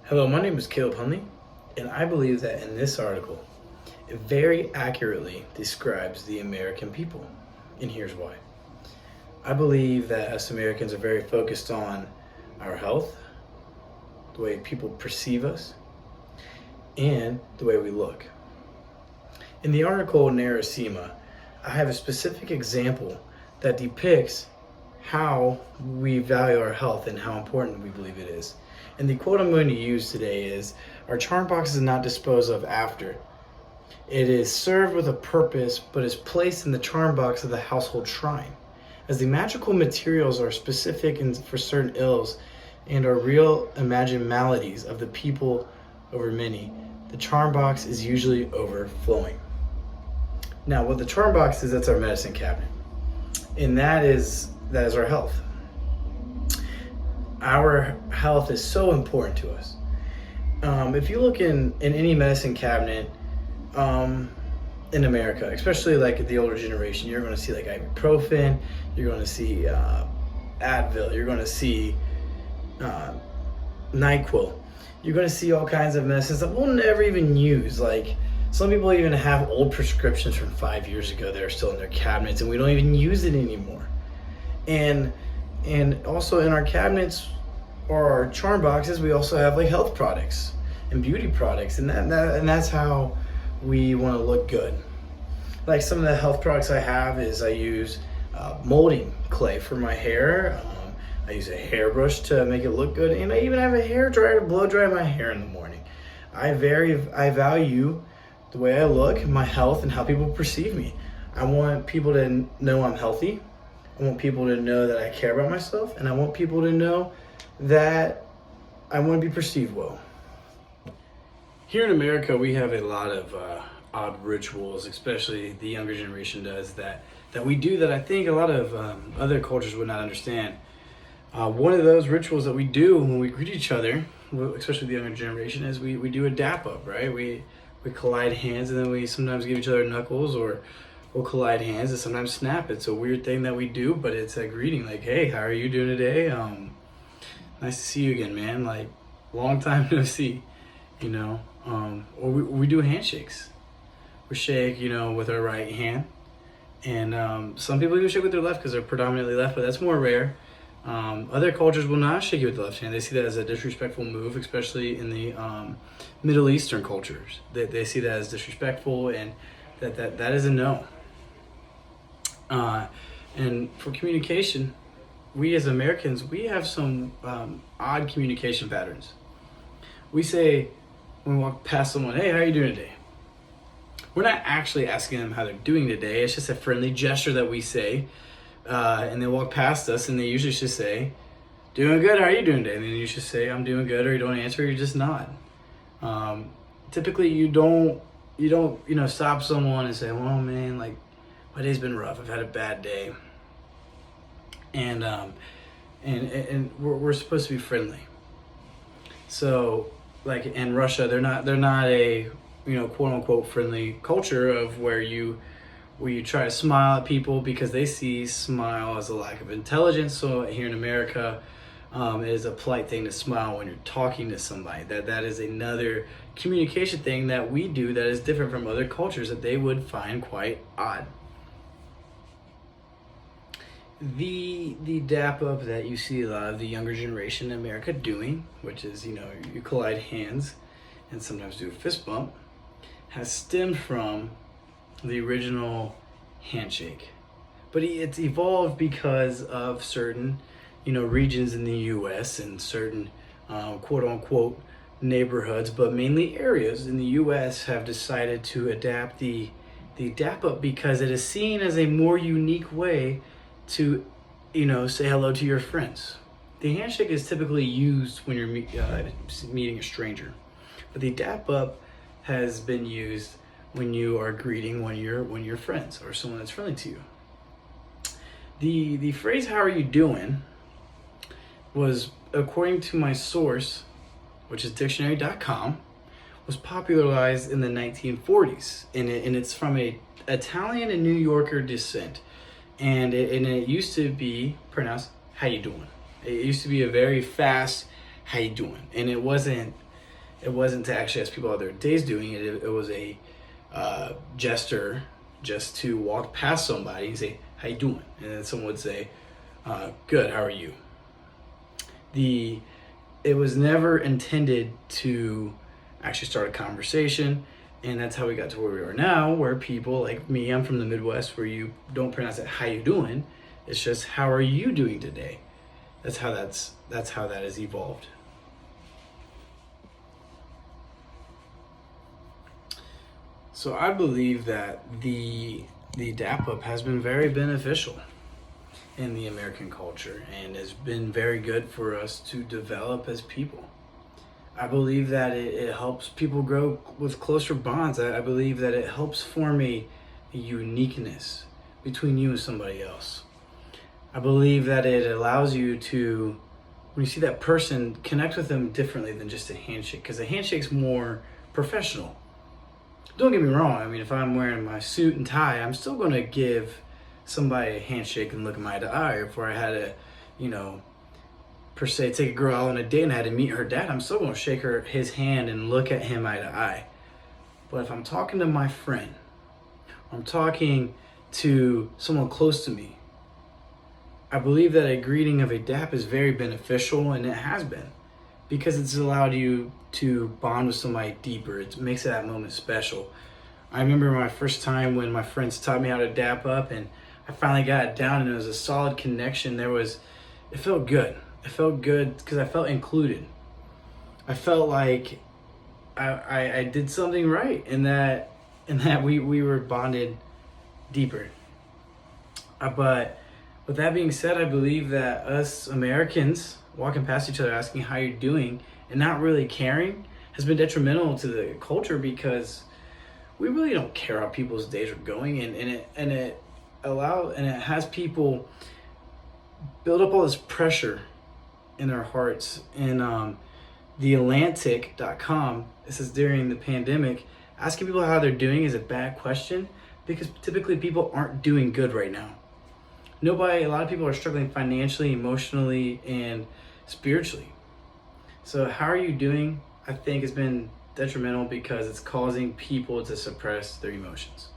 Hello, my name is Caleb Hundley, and I believe that in this article, it very accurately describes the American people, and here's why. I believe that us Americans are very focused on our health, the way people perceive us, and the way we look. In the article Narasima, I have a specific example that depicts how we value our health and how important we believe it is. And the quote I'm going to use today is, "Our charm box is not disposed of after. It is served with a purpose, but is placed in the charm box of the household shrine. As the magical materials are specific for certain ills and are real imagined maladies of the people over many, the charm box is usually overflowing." Now, what the charm box is, that's our medicine cabinet. And that is our health. Our health is so important to us. If you look in any medicine cabinet in America, especially like the older generation, you're going to see like ibuprofen, you're going to see Advil, you're going to see NyQuil. You're going to see all kinds of medicines that we'll never even use. Like some people even have old prescriptions from 5 years ago that are still in their cabinets, and we don't even use it anymore. And also in our cabinets or our charm boxes, we also have like health products and beauty products, and that's how we want to look good. Like some of the health products I have is I use molding clay for my hair. I use a hairbrush to make it look good, and I even have a hair dryer to blow dry my hair in the morning. I value the way I look, my health, and how people perceive me. I want people to know I'm healthy. I want people to know that I care about myself, and I want people to know that I want to be perceived well. Here in America, we have a lot of odd rituals, especially the younger generation does, that we do that I think a lot of other cultures would not understand. One of those rituals that we do when we greet each other, especially the younger generation, is we do a dap up, right? We collide hands, and then we sometimes give each other knuckles, or we'll collide hands and sometimes snap. It's a weird thing that we do, but it's a greeting, like, "Hey, how are you doing today? Nice to see you again, man. Like, long time no see," you know. Or we do handshakes. We shake, with our right hand, and some people even shake with their left because they're predominantly left, but that's more rare. Other cultures will not shake you with the left hand. They see that as a disrespectful move, especially in the Middle Eastern cultures. They see that as disrespectful, and that is a no. And for communication, we as Americans, we have some odd communication patterns. We say, when we walk past someone, "Hey, how are you doing today?" We're not actually asking them how they're doing today. It's just a friendly gesture that we say. And they walk past us, and they usually just say, "Doing good, how are you doing today?" And then you just say, "I'm doing good," or you don't answer, or you just nod. Typically, you don't stop someone and say, "Well, man, like, my day's been rough. I've had a bad day." And we're supposed to be friendly. So, like in Russia, they're not a quote unquote friendly culture of where you try to smile at people because they see smile as a lack of intelligence. So here in America, it is a polite thing to smile when you're talking to somebody. That is another communication thing that we do that is different from other cultures that they would find quite odd. The dap up that you see a lot of the younger generation in America doing, which is you collide hands and sometimes do a fist bump, has stemmed from the original handshake. But it's evolved because of certain regions in the US and certain quote unquote neighborhoods, but mainly areas in the US have decided to adapt the dap up because it is seen as a more unique way to say hello to your friends. The handshake is typically used when you're meeting a stranger, but the dap up has been used when you are greeting one of your friends or someone that's friendly to you. The phrase "how are you doing" was, according to my source, which is dictionary.com, was popularized in the 1940s, and it's from a Italian and New Yorker descent, and it used to be pronounced "how you doing." It used to be a very fast "how you doing," and it wasn't It wasn't to actually ask people how their day's doing. It was a gesture just to walk past somebody and say, "How you doing?" And then someone would say, "Good. How are you?" It was never intended to actually start a conversation, and that's how we got to where we are now, where people like me, I'm from the Midwest, where you don't pronounce it "how you doing," it's just "how are you doing today?" That's how that has evolved. So I believe that the dap up has been very beneficial in the American culture and has been very good for us to develop as people. I believe that it helps people grow with closer bonds. I believe that it helps form a uniqueness between you and somebody else. I believe that it allows you to, when you see that person, connect with them differently than just a handshake, because a handshake's more professional. Don't get me wrong, I mean, if I'm wearing my suit and tie, I'm still going to give somebody a handshake and look them eye to eye. If I had to, per se, take a girl out on a date and I had to meet her dad, I'm still going to shake his hand and look at him eye to eye. But if I'm talking to my friend, I'm talking to someone close to me, I believe that a greeting of a dap is very beneficial, and it has been, because it's allowed you to bond with somebody deeper. It makes that moment special. I remember my first time when my friends taught me how to dap up, and I finally got it down, and it was a solid connection. It felt good. It felt good because I felt included. I felt like I did something right, and that we were bonded deeper. But with that being said, I believe that us Americans walking past each other asking how you're doing and not really caring has been detrimental to the culture, because we really don't care how people's days are going, and it has people build up all this pressure in their hearts. And theatlantic.com, it says during the pandemic, asking people how they're doing is a bad question, because typically people aren't doing good right now. A lot of people are struggling financially, emotionally, and spiritually. So how are you doing, I think, has been detrimental because it's causing people to suppress their emotions.